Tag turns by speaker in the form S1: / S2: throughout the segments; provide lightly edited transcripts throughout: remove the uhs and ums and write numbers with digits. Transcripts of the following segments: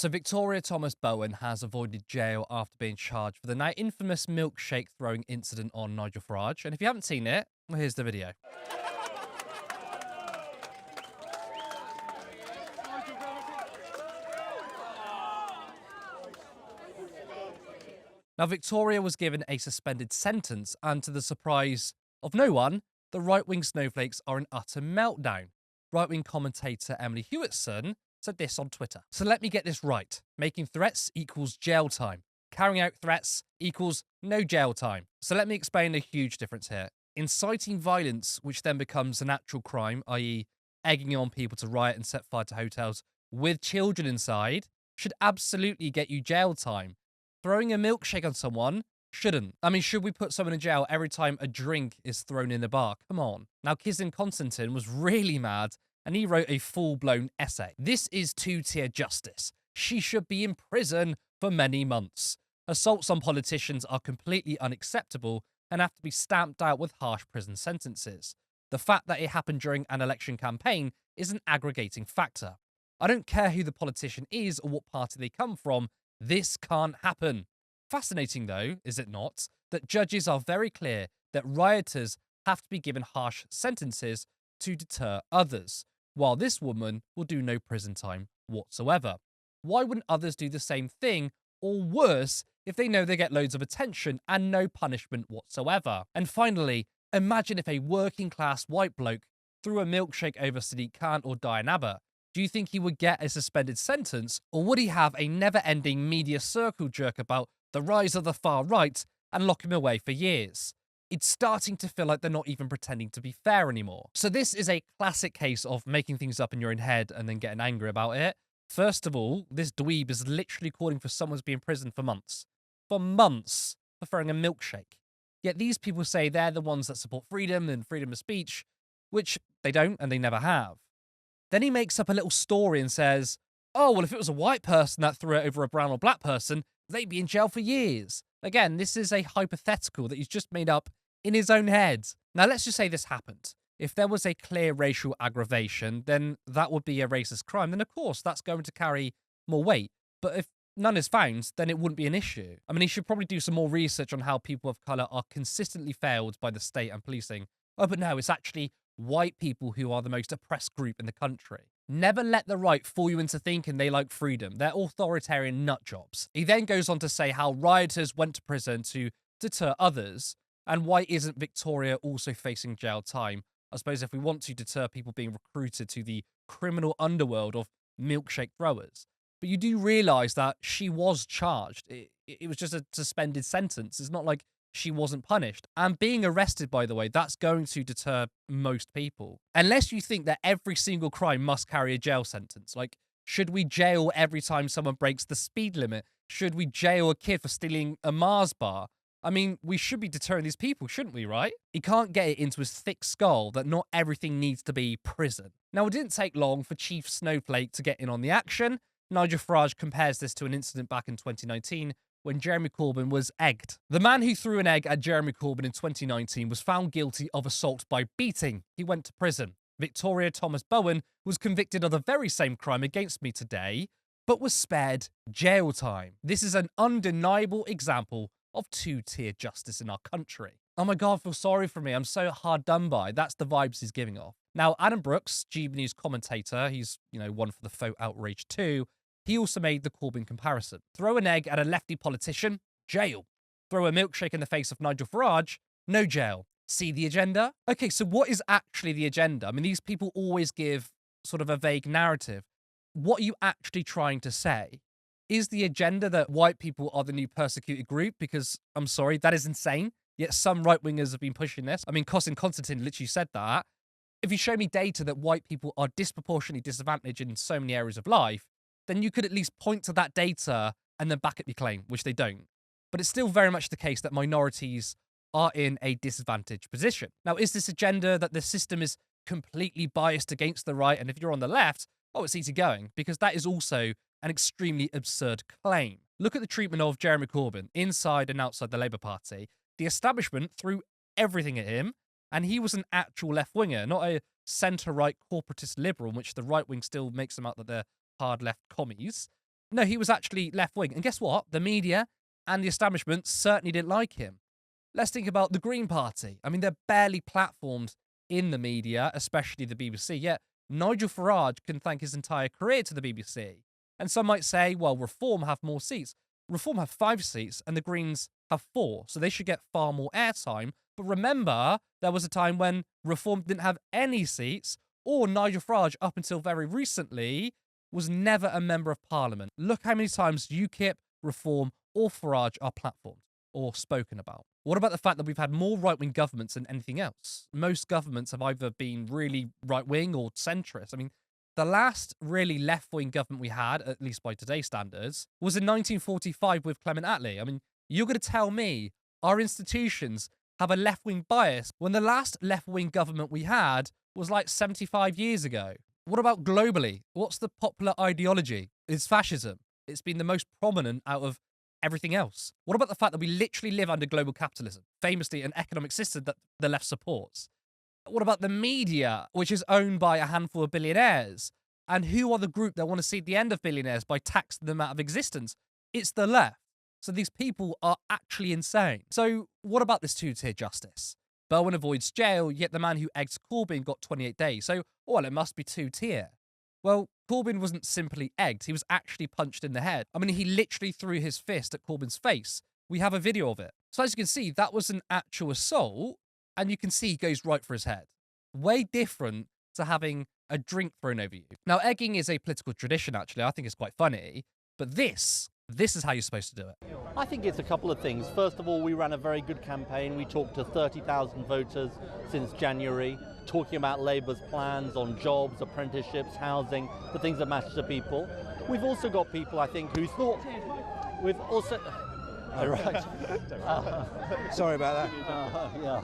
S1: So Victoria Thomas Bowen has avoided jail after being charged for the now infamous milkshake throwing incident on Nigel Farage. And if you haven't seen it, well, here's the video. Now, Victoria was given a suspended sentence, and to the surprise of no one, the right-wing snowflakes are in utter meltdown. Right-wing commentator Emily Hewitson said this on Twitter. So let me get this right. Making threats equals jail time. Carrying out threats equals no jail time. So let me explain a huge difference here. Inciting violence, which then becomes an actual crime, i.e. egging on people to riot and set fire to hotels with children inside, should absolutely get you jail time. Throwing a milkshake on someone shouldn't. I mean, should we put someone in jail every time a drink is thrown in a bar? Come on. Now, Kizim Konstantin was really mad, and he wrote a full-blown essay. This is two-tier justice. She should be in prison for many months. Assaults on politicians are completely unacceptable and have to be stamped out with harsh prison sentences. The fact that it happened during an election campaign is an aggregating factor. I don't care who the politician is or what party they come from, this can't happen. Fascinating, though, is it not, that judges are very clear that rioters have to be given harsh sentences to deter others, while this woman will do no prison time whatsoever. Why wouldn't others do the same thing, or worse, if they know they get loads of attention and no punishment whatsoever? And finally, imagine if a working-class white bloke threw a milkshake over Sadiq Khan or Diane Abbott. Do you think he would get a suspended sentence, or would he have a never-ending media circle jerk about the rise of the far right and lock him away for years? It's starting to feel like they're not even pretending to be fair anymore. So this is a classic case of making things up in your own head and then getting angry about it. First of all, this dweeb is literally calling for someone to be in prison for months. For months for throwing a milkshake. Yet these people say they're the ones that support freedom and freedom of speech, which they don't and they never have. Then he makes up a little story and says, oh, well, if it was a white person that threw it over a brown or black person, they'd be in jail for years. Again, this is a hypothetical that he's just made up in his own head. Now, let's just say this happened. If there was a clear racial aggravation, then that would be a racist crime. Then, of course, that's going to carry more weight. But if none is found, then it wouldn't be an issue. I mean, he should probably do some more research on how people of colour are consistently failed by the state and policing. Oh, but no, it's actually white people who are the most oppressed group in the country. Never let the right fool you into thinking they like freedom. They're authoritarian nutjobs. He then goes on to say how rioters went to prison to deter others, and why isn't Victoria also facing jail time? I suppose if we want to deter people being recruited to the criminal underworld of milkshake throwers. But you do realise that she was charged. It was just a suspended sentence. It's not like she wasn't punished. And being arrested, by the way, that's going to deter most people. Unless you think that every single crime must carry a jail sentence. Like, should we jail every time someone breaks the speed limit? Should we jail a kid for stealing a Mars bar? I mean, we should be deterring these people, shouldn't we, right? He can't get it into his thick skull that not everything needs to be prison. Now, it didn't take long for Chief Snowflake to get in on the action. Nigel Farage compares this to an incident back in 2019 when Jeremy Corbyn was egged. The man who threw an egg at Jeremy Corbyn in 2019 was found guilty of assault by beating. He went to prison. Victoria Thomas Bowen was convicted of the very same crime against me today, but was spared jail time. This is an undeniable example of two-tier justice in our country. Oh my God, feel sorry for me. I'm so hard done by. That's the vibes he's giving off. Now, Adam Brooks, GB News commentator, he's, one for the faux outrage too, he also made the Corbyn comparison. Throw an egg at a lefty politician, jail. Throw a milkshake in the face of Nigel Farage, no jail. See the agenda? Okay, so what is actually the agenda? I mean, these people always give sort of a vague narrative. What are you actually trying to say? Is the agenda that white people are the new persecuted group? Because, I'm sorry, that is insane. Yet some right-wingers have been pushing this. I mean, Kizim Konstantin literally said that. If you show me data that white people are disproportionately disadvantaged in so many areas of life, then you could at least point to that data and then back up your claim, which they don't. But it's still very much the case that minorities are in a disadvantaged position. Now, is this agenda that the system is completely biased against the right, and if you're on the left, oh, it's easy going? Because that is also an extremely absurd claim. Look at the treatment of Jeremy Corbyn, inside and outside the Labour Party. The establishment threw everything at him, and he was an actual left-winger, not a centre-right corporatist liberal, in which the right wing still makes them out that they're hard left commies. No, he was actually left-wing. And guess what? The media and the establishment certainly didn't like him. Let's think about the Green Party. I mean, they're barely platformed in the media, especially the BBC, yet Nigel Farage can thank his entire career to the BBC. And some might say, well, Reform have more seats. Reform have 5 seats and the Greens have 4, so they should get far more airtime. But remember, there was a time when Reform didn't have any seats, or Nigel Farage, up until very recently, was never a member of parliament. Look how many times UKIP, Reform, or Farage are platformed or spoken about. What about the fact that we've had more right-wing governments than anything else? Most governments have either been really right-wing or centrist. I mean, the last really left-wing government we had, at least by today's standards, was in 1945 with Clement Attlee. I mean, you're going to tell me our institutions have a left-wing bias when the last left-wing government we had was like 75 years ago. What about globally? What's the popular ideology? It's fascism. It's been the most prominent out of everything else. What about the fact that we literally live under global capitalism, famously an economic system that the left supports? What about the media, which is owned by a handful of billionaires? And who are the group that want to see the end of billionaires by taxing them out of existence? It's the left. So these people are actually insane. So what about this two-tier justice? Bowen avoids jail, yet the man who egged Corbyn got 28 days. So, well, it must be two-tier. Well, Corbyn wasn't simply egged, he was actually punched in the head. I mean, he literally threw his fist at Corbyn's face. We have a video of it. So as you can see, that was an actual assault, and you can see he goes right for his head. Way different to having a drink thrown over you. Now, egging is a political tradition, actually. I think it's quite funny. But this is how you're supposed to do it.
S2: I think it's a couple of things. First of all, we ran a very good campaign. We talked to 30,000 voters since January, talking about Labour's plans on jobs, apprenticeships, housing, the things that matter to people. We've also got people, I think, who thought... We've also... Oh, right.
S3: Sorry about that.
S2: Yeah.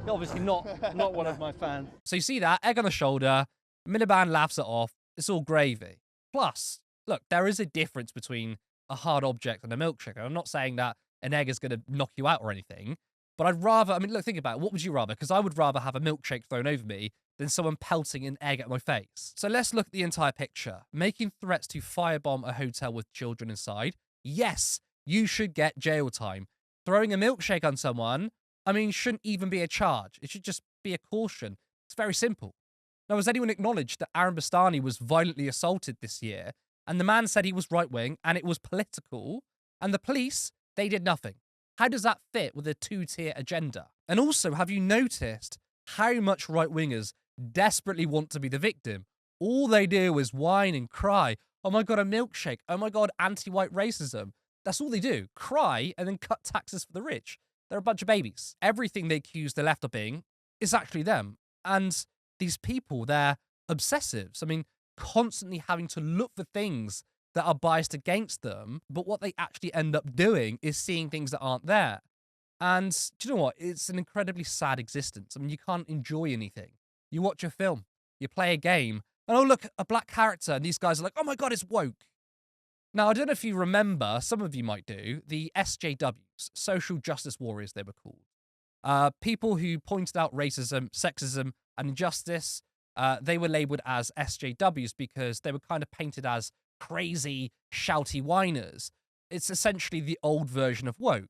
S2: Obviously not one of my fans.
S1: So you see that, egg on the shoulder, Miliband laughs it off, it's all gravy. Plus, look, there is a difference between a hard object and a milkshake. I'm not saying that an egg is going to knock you out or anything, but I'd rather, I mean, look, think about it. What would you rather? Because I would rather have a milkshake thrown over me than someone pelting an egg at my face. So let's look at the entire picture. Making threats to firebomb a hotel with children inside. Yes, you should get jail time. Throwing a milkshake on someone, I mean, shouldn't even be a charge. It should just be a caution. It's very simple. Now, has anyone acknowledged that Aaron Bastani was violently assaulted this year? And the man said he was right-wing, and it was political, and the police, they did nothing. How does that fit with a two-tier agenda? And also, have you noticed how much right-wingers desperately want to be the victim? All they do is whine and cry. Oh my God, a milkshake. Oh my God, anti-white racism. That's all they do. Cry and then cut taxes for the rich. They're a bunch of babies. Everything they accuse the left of being is actually them. And these people, they're obsessives. I mean, constantly having to look for things that are biased against them, but what they actually end up doing is seeing things that aren't there. And do you know what? It's an incredibly sad existence. I mean, you can't enjoy anything. You watch a film, you play a game, and oh, look, a black character, and these guys are like, oh my God, it's woke. Now, I don't know if you remember, some of you might do, the SJWs, social justice warriors they were called. People who pointed out racism, sexism, and injustice. They were labelled as SJWs because they were kind of painted as crazy, shouty whiners. It's essentially the old version of woke.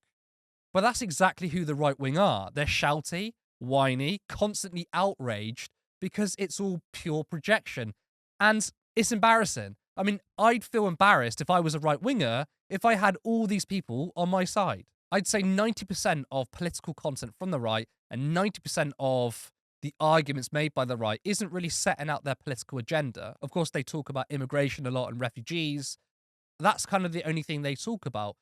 S1: But that's exactly who the right wing are. They're shouty, whiny, constantly outraged because it's all pure projection. And it's embarrassing. I mean, I'd feel embarrassed if I was a right winger if I had all these people on my side. I'd say 90% of political content from the right and 90% of the arguments made by the right isn't really setting out their political agenda. Of course, they talk about immigration a lot and refugees. That's kind of the only thing they talk about.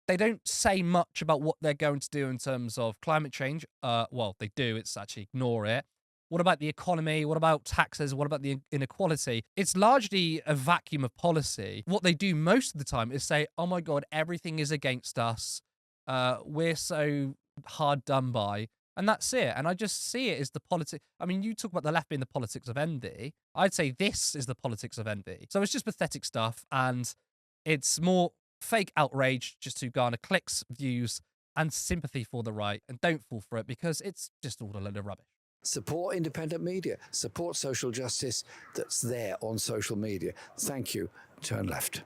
S1: They don't say much about what they're going to do in terms of climate change. Well, they do. It's actually ignore it. What about the economy? What about taxes? What about the inequality? It's largely a vacuum of policy. What they do most of the time is say, oh my God, everything is against us. We're so hard done by. And that's it. And I just see it as the politics. I mean, you talk about the left being the politics of envy. I'd say this is the politics of envy. So it's just pathetic stuff. And it's more fake outrage just to garner clicks, views, and sympathy for the right. And don't fall for it because it's just all a load of rubbish.
S3: Support independent media. Support social justice that's there on social media. Thank you. Turn left.